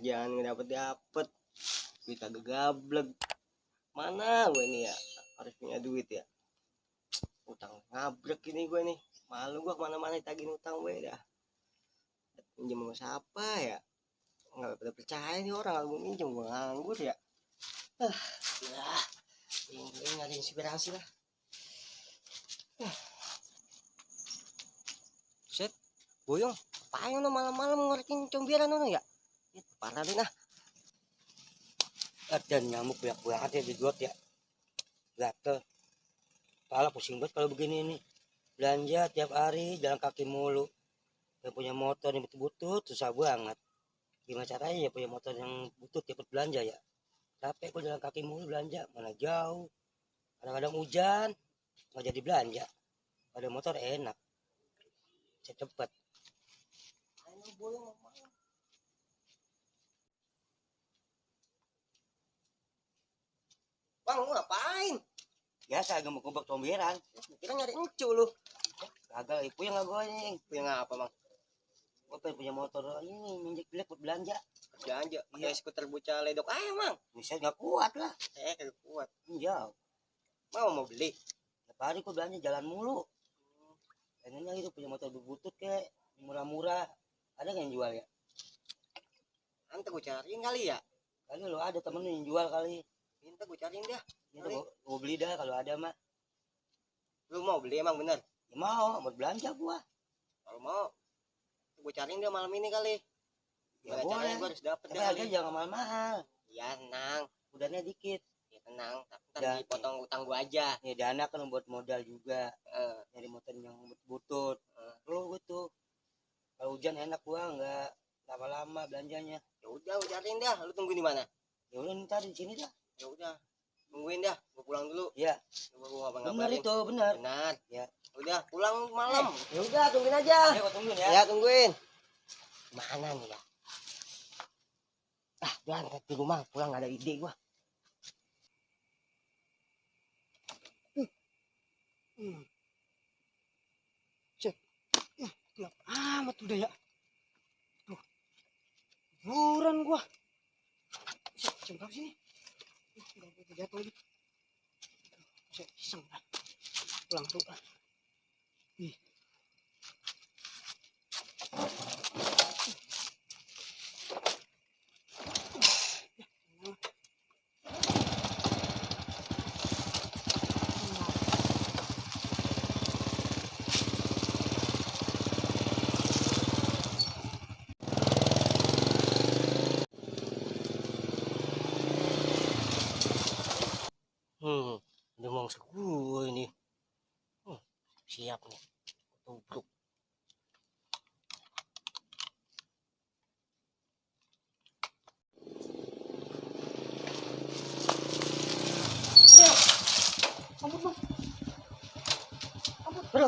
kerjaan nggak dapet, duit agak gablek. Mana gue nih ya, harus punya duit ya. Utang ngabrek ini gue nih, malu gue kemana-mana tagihin utang gue dah. Pinjam sama siapa ya, nggak pada percaya nih orang, aku minjem gue nganggur ya. Ya ini nggak ada inspirasi lah. Set boyong apain lo malam-malam ngorek comberan lo ya, parah deh nah. Dan nyamuk banyak ya di got ya, gatel kepala pusing banget kalau begini nih. Belanja tiap hari jalan kaki mulu, yang punya motor yang butut susah banget. Gimana caranya ya punya motor yang butut dapat belanja ya, capek kok jalan kaki mulu belanja, mana jauh, kadang-kadang hujan nggak jadi belanja. Ada motor enak, cepet. Bang, lu ngapain? Biasa gembok-gembok comberan. Kira nyari encu lu. Kagak, ibu yang nggak gue nih. Yang apa bang? Gue pengen punya motor ini minjek jelek buat belanja. Kerja aja, pakai skuter bocah ledok aja bang. Bisa nggak kuat lah. Kagak kuat. Jauh. Mau beli? Tiap hari gue belanja jalan mulu. Pengennya itu punya motor butut kayak murah-murah. Ada nggak yang jual ya? Nanti gue cariin kali ya. Kali lo ada temen yang jual kali. Minta gue cariin dah. Ini gue beli dah kalau ada mah. Lu mau beli emang bener? Ya mau, buat belanja gua. Kalau mau, gue cariin dia malam ini kali. Ya Gimana caranya gue harus dapet tapi harganya jangan mahal-mahal. Ya tenang, Udahnya dikit. ya tenang. Ntar Ya, dipotong utang gue aja. Ya dana kan buat modal juga. Nyari motor yang butut. Lo gue tuh kalau hujan enak gua nggak lama-lama belanjanya. Ya udah, gue cariin dah. Lu tungguin di mana? Ya udah ntar di sini dah. Ya udah, tungguin dah. Gue pulang dulu. Ya. Coba gue ngapa Benar ngabarin. itu, benar. Benar. Ya. Udah, pulang malam. Ya udah tungguin aja. Ya, gua tungguin ya. Ya, tungguin. Mana nih ya? Berangkat di rumah pulang nggak ada ide gua. Cek. Gelap amat udah ya. Tuh. Buran gua. Jam berapa sini? Enggak boleh jatuh lagi. Saya iseng dah. Pulang tuh. Nih. Udah mau gue ini. Siap nih. Tubruk. Ampun, Bang. Bro.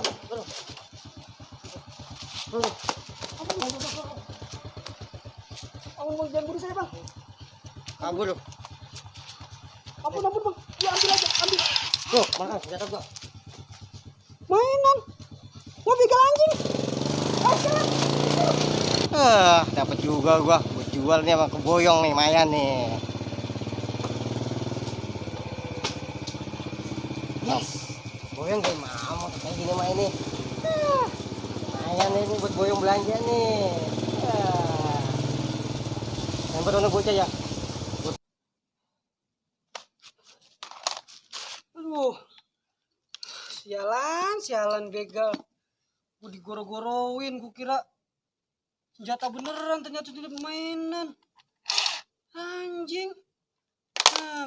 Ampun, Bang, jangan bunuh saya, Bang. Kabur lu. Ampun, Bang. Ya ambil aja, ambil. Tuh, mana senjata gua. Mainan. Mau begal anjing. Dapat juga gua. Gua jual nih sama keboyong nih, lumayan nih. Yes. Boyong kayak mau kayak gini mah ini. Lumayan nih buat boyong belanja nih. Yang berono bocah ya. Aduh. Sialan begal. Gue digoro-goroin, gue kira senjata beneran, ternyata tidak permainan. Anjing.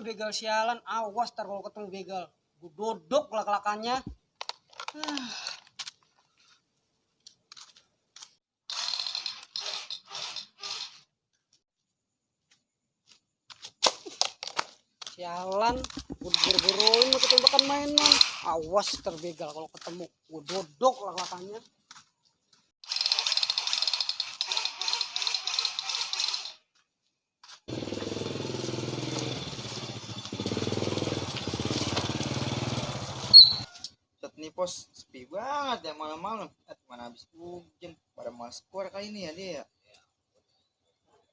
Begal sialan, awas tar kalau ketemu begal. Gue dodok lak-lakannya. Sialan, gue digoro-goroin mau ketembakan mainan. Awas terbegal kalau ketemu, gue dodok lak-lakannya. Set nih pos sepi banget ya malam-malam. Mana habis hujan pada malas keluar kali ini ya dia.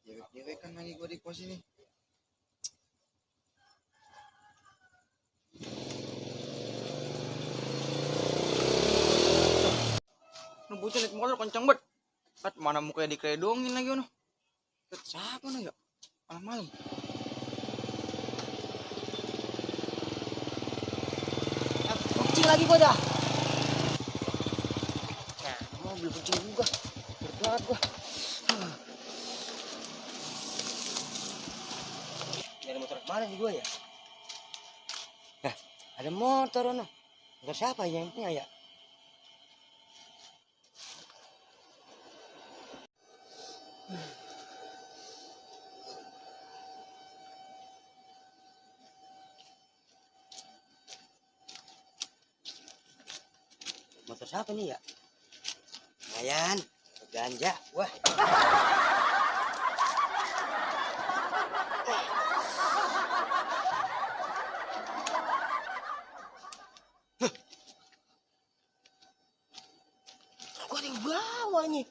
Cewek-cewek kan lagi gua di pos ini. Nu bocah naik motor kencang banget. Kat mana mukanya dikeredongin lagi ono. Kat siapa nu ya? Malam-malam. Kucing lagi gua dah. Nah, mau beli kucing juga. Berat gua. Nyari motor kemana nih gue ya? Nah, ada motor ono. Motor siapa yang punya ya? Motor siapa nih ya? Lumayan, ganja. Wah. Gua ada yang bawa nih.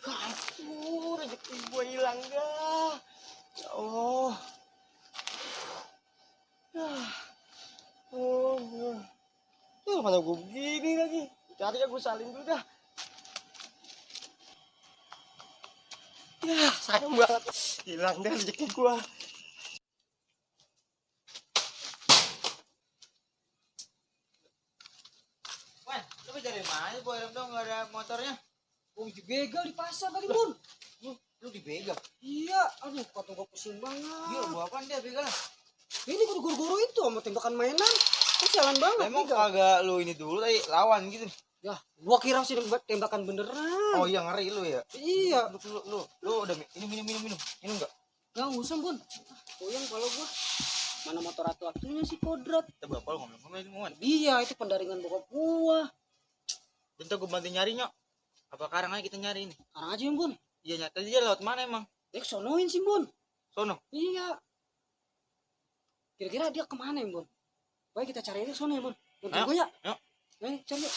Ampun, rezeki gua hilang dah. Ya Allah. Oh, mana gua begini lagi. Cari ya, gua salin dulu dah. Ya, sayang banget. Hilang dah rezeki gua. Wan, lu mau cari mana? Boy dong nggak ada motornya. Oh, dibegal di pasar tadi, Bun. Lu dibegal. Iya, aduh, kata gua pusing banget. Iya, gua apaan dia begal? Ini gua guru-guru itu sama tembakan mainan. Kan jalan banget. Emang begal. kagak lu ini dulu tadi lawan gitu. Ya, gua kira sih tembakan beneran. Oh iya ngeri lu ya. Iya. Lu udah minum enggak? Gak usah, Bun. Goyang kalau gua. Mana motor atu-atunya si Kodrat. Kita bapak lu ngomong-ngomong. Iya, itu pendaringan bokap gua. Bentar gua bantu nyari nyok. Apa karang aja kita nyari ini? Sekarang aja, Bun. Iya nyata dia lewat mana emang? Sonoin sih, Bun. Sono. Iya. Kira-kira dia kemana ya, Bun? Baik, kita cari aja sono ya, Bun. Bun, Ayo, tunggu ya. yuk. Cari yuk.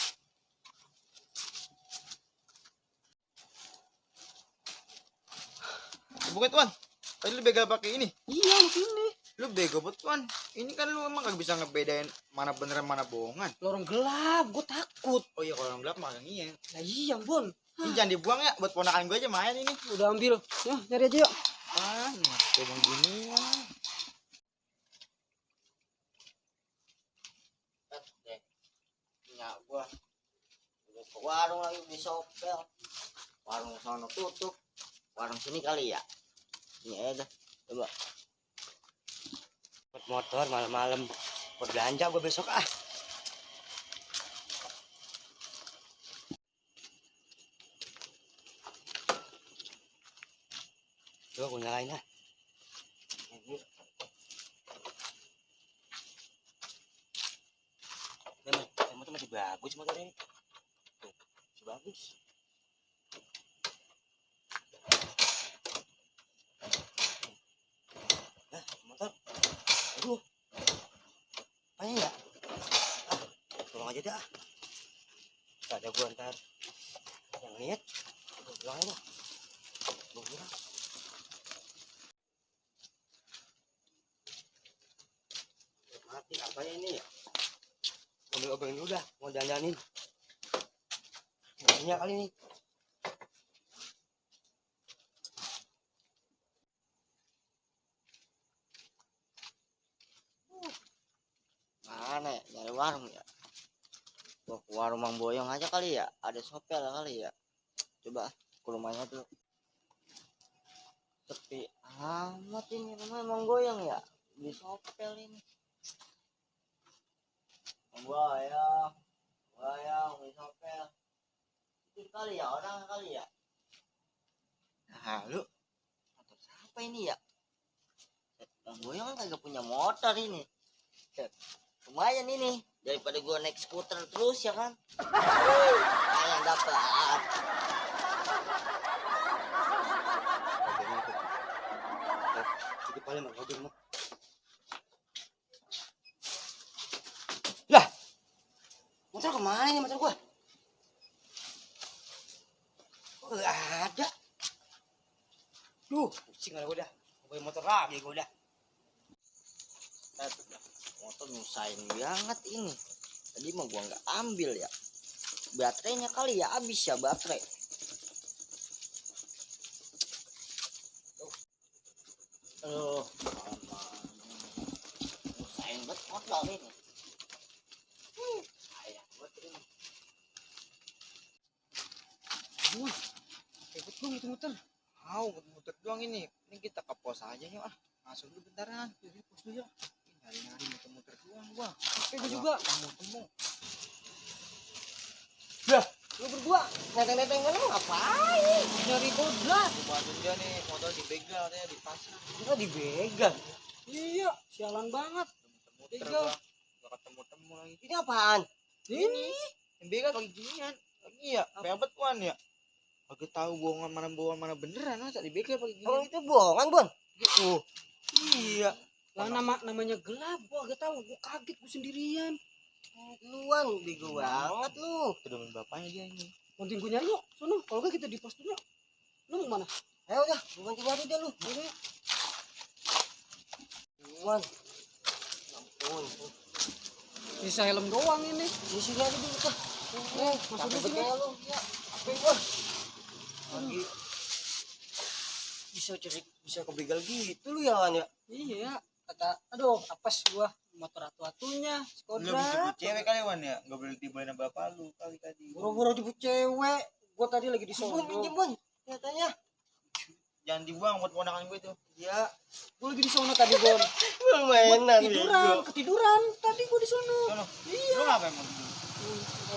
Bukan tuan. Tadi lu begal pakai ini. Iya, sini. Lu bego banget tuan. Ini kan lu emang kagak bisa ngebedain mana beneran mana bohongan. Lorong gelap, gua takut. Oh iya kalau orang gelap mah iya. Lah iya, Bun. Ini jangan dibuang ya buat ponakan gue aja main ini. Udah ambil. Ya, nyari aja yuk. Ah, ngomong gini ya. Punya gua. Udah ke warung lagi beli sopel. Warung sono tutup. Warung sini kali ya. Ini aja dah. Coba. Buat motor malam-malam. Buat belanja gue besok ah. Coba gue nyalain ah. Motor masih bagus motor ini. Tuh, masih bagus. Nah, motor. Aduh. Apanya ya? Ah, tolong aja dah. Gak ada gua ntar. Yang lihat. Gua bilang aja dah. Gua bilang. Mati apanya ini ya? Mau obeng dulu dah. Mau dandanin. Banyak kali nih. Mana ya? Nyari warung ya. Gua ke warung Mang Boyong aja kali ya. Ada sopel kali ya. Coba ke rumahnya tuh. Sepi amat ini rumah Mang Boyong ya. Beli sopel ini. Mang Boyong. Boyong beli sopel. Itu kali ya orang kali ya. Nah lu. Motor siapa ini ya? Mang Boyong kan kagak punya motor ini. Lumayan ini daripada gua naik skuter terus ya kan. Yang dapat. Jadi paling mau mobil mah. Lah. Motor kemana nih motor gua? Kok gak ada? Duh, Pusing lah gue dah. Gue motor lagi gue dah. Motor nyusahin banget ini. Tadi mah gua nggak ambil ya. Baterainya kali ya habis ya baterai. Aduh, nyusahin banget motor ini. Ayah buat ini. Wah, ribet lu muter-muter. Mau muter doang ini. Ini kita ke pos aja yuk ah. Masuk dulu bentaran. Jadi pos dulu ya. Nyari-nyari muter-muter doang gua. Oke, gue juga. Temu-temu. Lu berdua neteng-neteng kan lu ngapain? Nyari kodrat. Gua bantuin dia nih, motor dibegal katanya di pasar. Kita dibegal. Iya, sialan banget. Muter-muter Begal. gua. Gak ketemu-temu lagi. Ini apaan? Ini. Yang begal kayak ginian. Lagi ya, bebet wan ya. Kagak tahu bohongan mana beneran masa dibegal pakai gini. Emang itu bohongan, Bon? Gitu. Iya. Lah namanya gelap, gua gak tahu, gua kaget gua sendirian. Luan, bego banget lu. Kedemen bapaknya dia ini. Bantuin gua nyari yuk, sono. Kalau gak kita di pos dulu. Lu mau mana? Ayo udah, gua bantu nyari deh lu. Ayo, ayo. Luan. Ampun. Bisa helm doang ini. Di sini aja dulu tuh. Masuk Capek dulu sini. betul lu. Ya, apa gua? Lagi bisa kebegal gitu lu ya, Wan ya. Iya, kata aduh apes gua motor atu-atunya Lu Skoda. dijemput cewek kali wan ya, nggak boleh tibain sama bapak lu kali tadi. Buru-buru jemput cewek. Gua tadi lagi di Bon, sono. pinjem, Bon. Katanya. Jangan dibuang buat ponakan gue tuh. Ya, Gua lagi di sono tadi, Bon. gua mainan Ketiduran. Tadi gua di sono. Sono. Lu ngapain mau?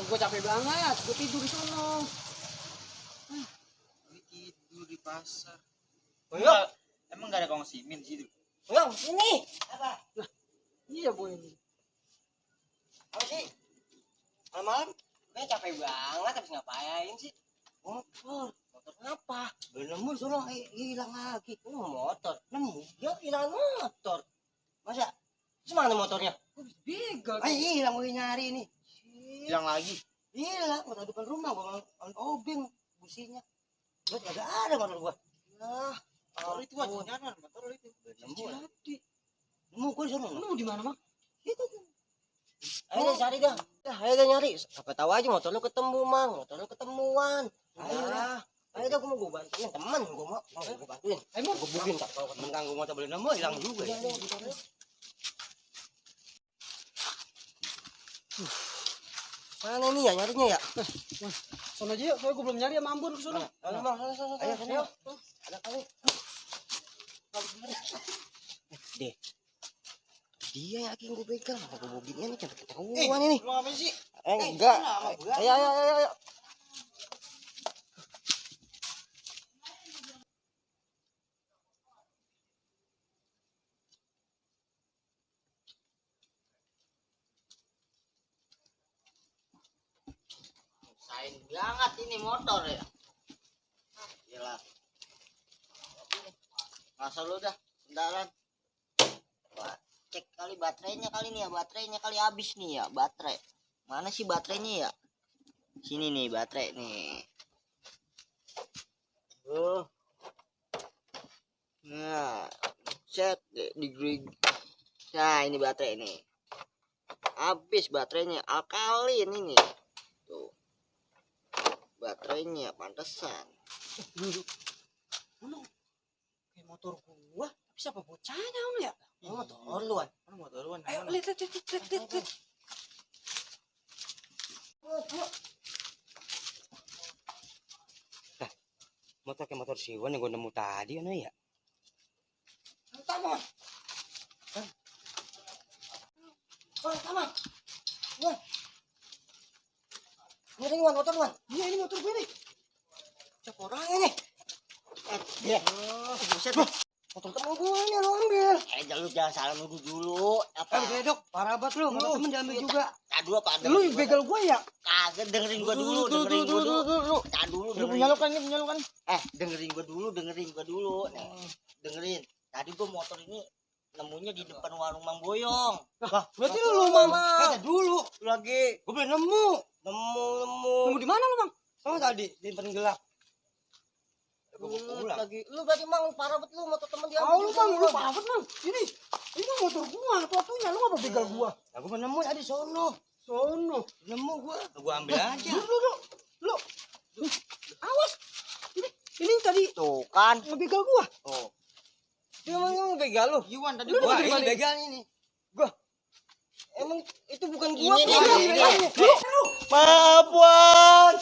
Gua capek banget. Gua tidur di sono. Tidur di pasar. Oh, iya. Emang gak ada kongsi min di situ. Bang, ini. Apa? Iya, Boy. Apa sih? Malam-malam gue capek banget, habis ngapain sih? Motor kenapa? Belum nemu sono hilang lagi. Motor nemu, dia hilang motor. Masa? Terus mana motornya? Gua begal. Hilang gue nyari ini. Hilang lagi. Hilang motor depan rumah, gue ngambil obeng businya. Gue kagak ada motor gue. Nah, Motor itu aja jangan motor itu. nemu ya? Jadi, Nemu gue di sono. lu di mana, Mang? Itu. Ayo deh cari dah. Ayo deh nyari. Siapa tahu aja motor lu ketemu, Mang. Motor lu ketemuan. Ayo Udah. Ayo dah, gue mau bantuin temen. Gue mau gue bantuin. Ayo, Mang. Gue bukin tak kalau temen ganggu motor boleh nemu hilang juga ya. Mana ini ya nyarinya ya? Sono aja yuk, soalnya gua belum nyari sama Ambon ke sono. Ayo, Bang. Ayo. Ada kali. Deh. Dia yakin gue begal, apa gue beginian nih sampai ketahuan ini. Lu ngapain sih? Enggak. Ayo. Sain banget ini motor ya. Gila. Masa lu dah kendaraan. Wah, cek kali baterainya kali nih ya, baterainya kali habis nih ya, baterai. Mana sih baterainya ya? Sini nih baterai nih. Nah, set di grid. Nah, ini baterai nih. Habis baterainya, alkalin ini. Tuh. Baterainya pantesan. Mana? Kayak motor gua. Tapi siapa bocahnya ono ya? Motor lu, Wan. Mana motor lu? Ayo, lihat. Motor kayak motor Siwan yang gue nemu tadi kan ya. Tama. Tama. Wan. Ini Wan, motor Wan. Iya, ini motor gue nih. Siapa orang ini? Buset. Motor temen gue ini lo ambil. Lu jangan salah nuduh dulu. Apa? Bedok, parah banget lu. Kalau temen diambil juga. Tak dulu apa? Lu begal gua ya? Kagak dengerin gua dulu, dengerin gua dulu. Tak dulu dengerin. Punya lu kan. Dengerin gua dulu. Nih, dengerin. Tadi gua motor ini nemunya di depan warung Mang Boyong. Berarti lu mama. Kata dulu. Lagi Gue belum nemu. Nemu di mana lu, Bang? Sama tadi di depan gelap. Gua pulang. Lagi lu berarti mang parah bet lu motor temen dia. Lu Mang, lu parah banget, Mang. Ini motor gua, satu-satunya lu apa begal gua? Aku menemuin ada di sono. Sono. Nemu gua ambil aja. Lu. Awas. Ini tadi Tuh kan. ngebegal gua. Tuh. Dia emang begal lu. Iwan tadi Wah, dari ini mana? begal ini. Emang itu bukan Ini gua. nih, Bang. ini. Maaf, Wan.